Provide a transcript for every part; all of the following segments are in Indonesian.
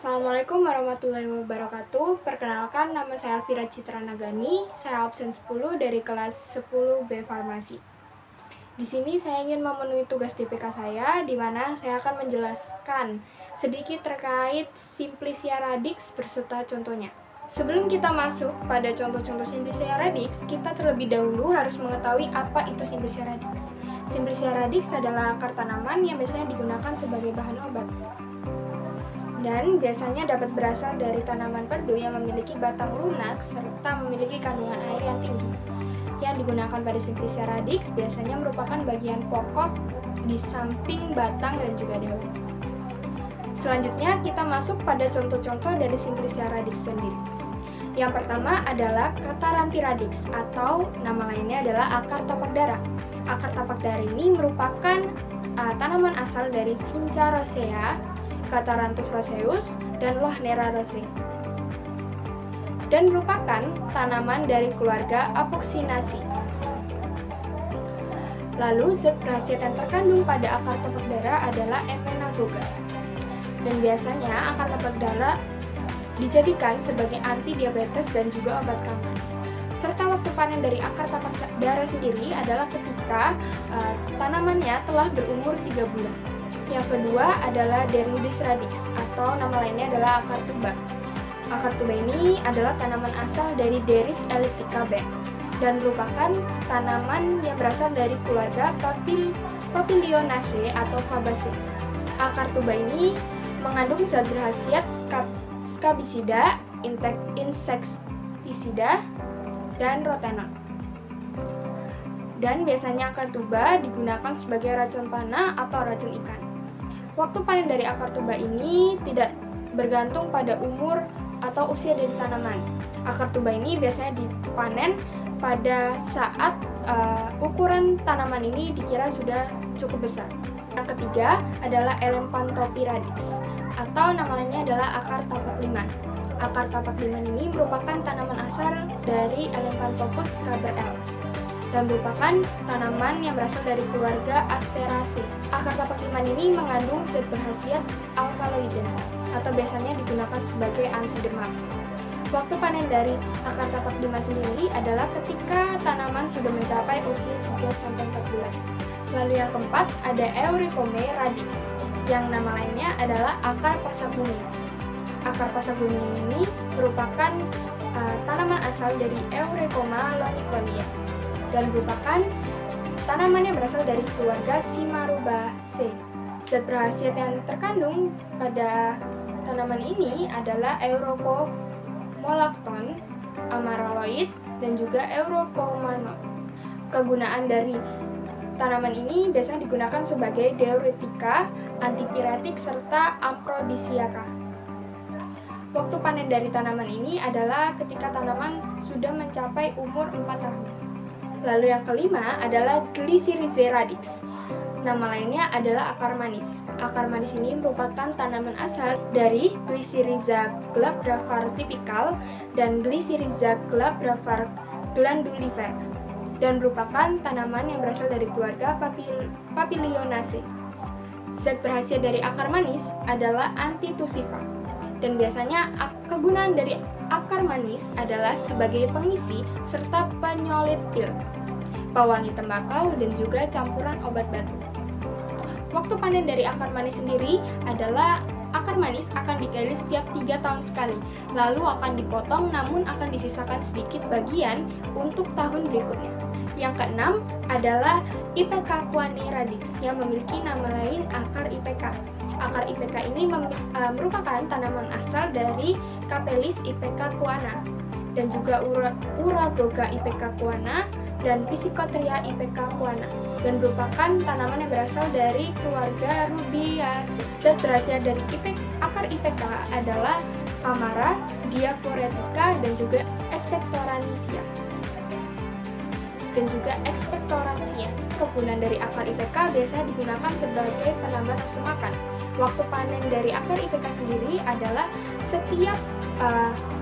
Assalamualaikum warahmatullahi wabarakatuh. Perkenalkan, nama saya Alfira Citra Nagani. Saya absen 10 dari kelas 10B Farmasi. Di sini saya ingin memenuhi tugas TPK saya, di mana saya akan menjelaskan sedikit terkait Simplicia radix beserta contohnya. Sebelum kita masuk pada contoh-contoh Simplicia radix, kita terlebih dahulu harus mengetahui apa itu Simplicia radix. Simplicia radix adalah akar tanaman yang biasanya digunakan sebagai bahan obat. Dan biasanya dapat berasal dari tanaman perdu yang memiliki batang lunak serta memiliki kandungan air yang tinggi. Yang digunakan pada Simplicia radix biasanya merupakan bagian pokok di samping batang dan juga daun. Selanjutnya kita masuk pada contoh-contoh dari Simplicia radix sendiri. Yang pertama adalah Catharanthi radix atau nama lainnya adalah akar tapak dara. Akar tapak dara ini merupakan tanaman asal dari Vinca rosea, Catharanthus roseus, dan Lohnera rosea, dan merupakan tanaman dari keluarga Apocynaceae. Lalu zat berkhasiat yang terkandung pada akar tapak dara adalah Emmenagoga, dan biasanya akar tapak dara dijadikan sebagai anti diabetes dan juga obat kanker. Serta waktu panen dari akar tapak dara sendiri adalah ketika tanamannya telah berumur 3 bulan. Yang kedua adalah Derudis radix atau nama lainnya adalah akar tuba. Akar tuba ini adalah tanaman asal dari Deris elliptica Benth dan merupakan tanaman yang berasal dari keluarga Papilionaceae atau Fabaceae. Akar tuba ini mengandung zat berkhasiat skabisida, insektisida, dan rotenon. Dan biasanya akar tuba digunakan sebagai racun panah atau racun ikan. Waktu panen dari akar tuba ini tidak bergantung pada umur atau usia dari tanaman. Akar tuba ini biasanya dipanen pada saat ukuran tanaman ini dikira sudah cukup besar. Yang ketiga adalah Elephantopy radix atau nama lainnya adalah akar tapak liman. Akar tapak liman ini merupakan tanaman asal dari Elephantophus cabrel dan merupakan tanaman yang berasal dari keluarga Asteraceae. Akar tapak liman ini mengandung zat berkhasiat alkaloida atau biasanya digunakan sebagai anti demam. Waktu panen dari akar tapak liman sendiri adalah ketika tanaman sudah mencapai usia 3-4 bulan. Lalu yang keempat ada Eurycomae radix yang nama lainnya adalah akar pasak bumi. Akar pasak bumi ini merupakan tanaman asal dari Eurycoma lonifolia dan merupakan tanaman yang berasal dari keluarga Cimarubaceae. Zat berkhasiat yang terkandung pada tanaman ini adalah Europomolacton, amaraloid, dan juga Europomanol. Kegunaan dari tanaman ini biasanya digunakan sebagai diuretika, antipiretik, serta aphrodisiaka. Waktu panen dari tanaman ini adalah ketika tanaman sudah mencapai umur 4 tahun. Lalu yang kelima adalah Glycyrrhizae radix. Nama lainnya adalah akar manis. Akar manis ini merupakan tanaman asal dari Glycyrrhiza glabravar typical dan Glycyrrhiza glabravar glandulifer dan merupakan tanaman yang berasal dari keluarga Papilionaceae. Zat berkhasiat dari akar manis adalah antitussiva. Dan biasanya kegunaan dari akar manis adalah sebagai pengisi serta penyolit pil, pewangi tembakau, dan juga campuran obat batu. Waktu panen dari akar manis sendiri adalah akar manis akan digali setiap 3 tahun sekali, lalu akan dipotong namun akan disisakan sedikit bagian untuk tahun berikutnya. Yang keenam adalah Ipecac kuanae radix yang memiliki nama lain akar IPK. Akar IPK ini merupakan tanaman asal dari Capelis Ipecac kuana dan juga Uragoga Ipecac kuana dan Psychotria Ipecac kuana dan merupakan tanaman yang berasal dari keluarga Rubiaceae. Zat berkhasiat dari akar IPK adalah Amara, Diaphoretica, dan juga Expectorancia. Kegunaan dari akar IPK biasanya digunakan sebagai penambah nafsu makan. Waktu panen dari akar IPK sendiri adalah setiap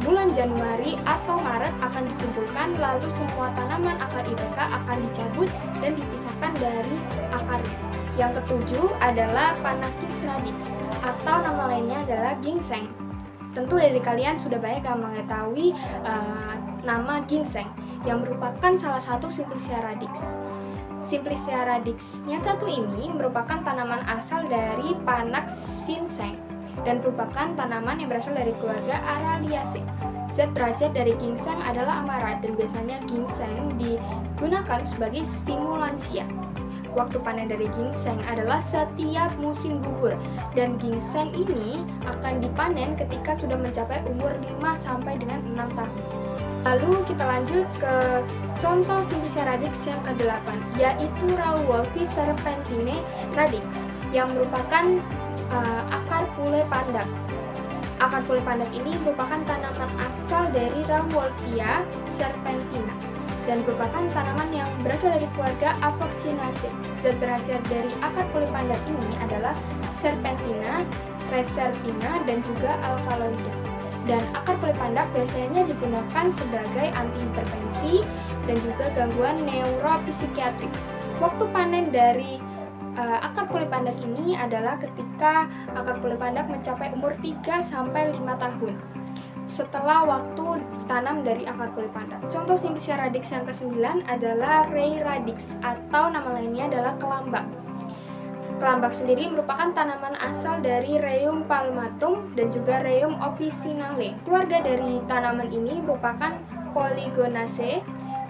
bulan Januari atau Maret akan dikumpulkan, lalu semua tanaman akar IPK akan dicabut dan dipisahkan dari akarnya. Yang ketujuh adalah Panakis radix atau nama lainnya adalah ginseng. tentu dari kalian sudah banyak yang mengetahui nama ginseng yang merupakan salah satu Simplicia radix. Simplicia radix yang satu ini merupakan tanaman asal dari Panax ginseng dan merupakan tanaman yang berasal dari keluarga Araliaceae. Zat berkhasiat dari ginseng adalah amara dan biasanya ginseng digunakan sebagai stimulansia. Waktu panen dari ginseng adalah setiap musim gugur dan ginseng ini akan dipanen ketika sudah mencapai umur 5 sampai dengan 6 tahun. Lalu kita lanjut ke contoh Simplicia radix yang ke-8, yaitu Rauwolfia serpentine radix yang merupakan akar pule pandak. Akar pule pandak ini merupakan tanaman asal dari Rauwolfia serpentina dan merupakan tanaman yang berasal dari keluarga Apocynaceae. Zat berkhasiat dari akar pule pandak ini adalah serpentina, reserpina, dan juga alkaloida. Dan akar pule pandak biasanya digunakan sebagai antihipertensi dan juga gangguan neuropsikiatrik. Waktu panen dari akar pule pandak ini adalah ketika akar pule pandak mencapai umur 3 sampai 5 tahun setelah waktu tanam dari akar pule pandak. Contoh Simplicia radix yang ke-9 adalah Rei radix atau nama lainnya adalah kelambak. Kelambak sendiri merupakan tanaman asal dari Rheum palmatum dan juga Rheum officinale. Keluarga dari tanaman ini merupakan Polygonaceae.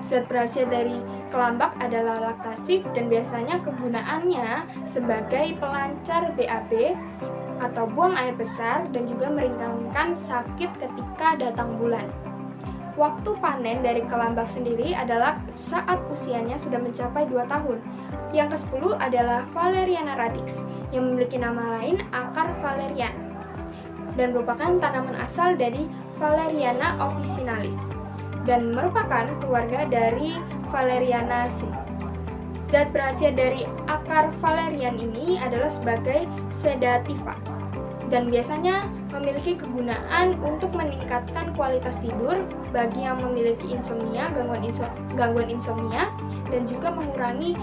Zat berkhasiat dari kelambak adalah laktasif dan biasanya kegunaannya sebagai pelancar BAB atau buang air besar dan juga meringankan sakit ketika datang bulan. Waktu panen dari kelambak sendiri adalah saat usianya sudah mencapai 2 tahun. Yang ke-10 adalah Valeriana radix yang memiliki nama lain akar valerian dan merupakan tanaman asal dari Valeriana officinalis dan merupakan keluarga dari Valerianaceae. Zat berkhasiat dari akar valerian ini adalah sebagai sedativa dan biasanya memiliki kegunaan untuk meningkatkan kualitas tidur bagi yang memiliki insomnia, gangguan insomnia, dan juga mengurangi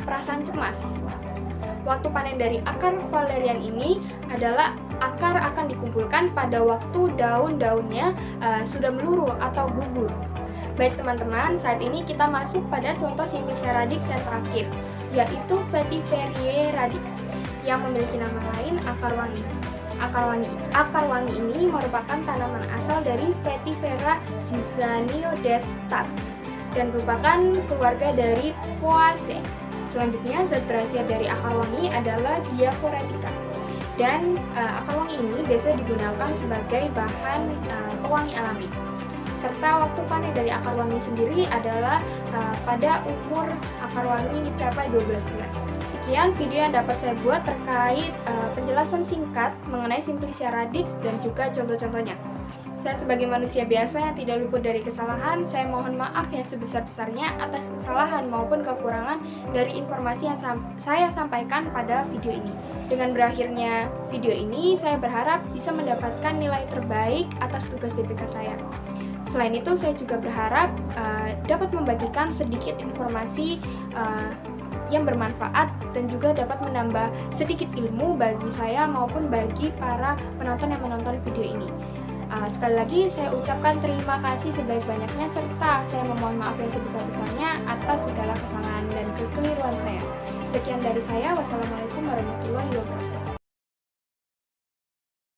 perasaan cemas. Waktu panen dari akar valerian ini adalah akar akan dikumpulkan pada waktu daun-daunnya sudah meluruh atau gugur. Baik teman-teman, saat ini kita masuk pada contoh Simplicia radix yang terakhir, yaitu Vetiveria radix yang memiliki nama lain akar wangi. Akar wangi ini merupakan tanaman asal dari Vetivera zizaniodestar dan merupakan keluarga dari Poaceae. Selanjutnya, zat berkhasiat dari akar wangi adalah Diaphoretica. Dan akar wangi ini biasa digunakan sebagai bahan pewangi alami. Serta waktu panen dari akar wangi sendiri adalah pada umur akar wangi mencapai 12 bulan. Sekian video yang dapat saya buat terkait penjelasan singkat mengenai Simplicia radix dan juga contoh-contohnya. Saya sebagai manusia biasa yang tidak luput dari kesalahan, saya mohon maaf yang sebesar-besarnya atas kesalahan maupun kekurangan dari informasi yang saya sampaikan pada video ini. Dengan berakhirnya video ini, saya berharap bisa mendapatkan nilai terbaik atas tugas DPK saya. Selain itu, saya juga berharap dapat membagikan sedikit informasi yang bermanfaat dan juga dapat menambah sedikit ilmu bagi saya maupun bagi para penonton yang menonton video ini. Sekali lagi saya ucapkan terima kasih sebaik-banyaknya serta saya memohon maaf yang sebesar-besarnya atas segala kesalahan dan kekeliruan saya. Sekian dari saya. Wassalamualaikum warahmatullahi wabarakatuh.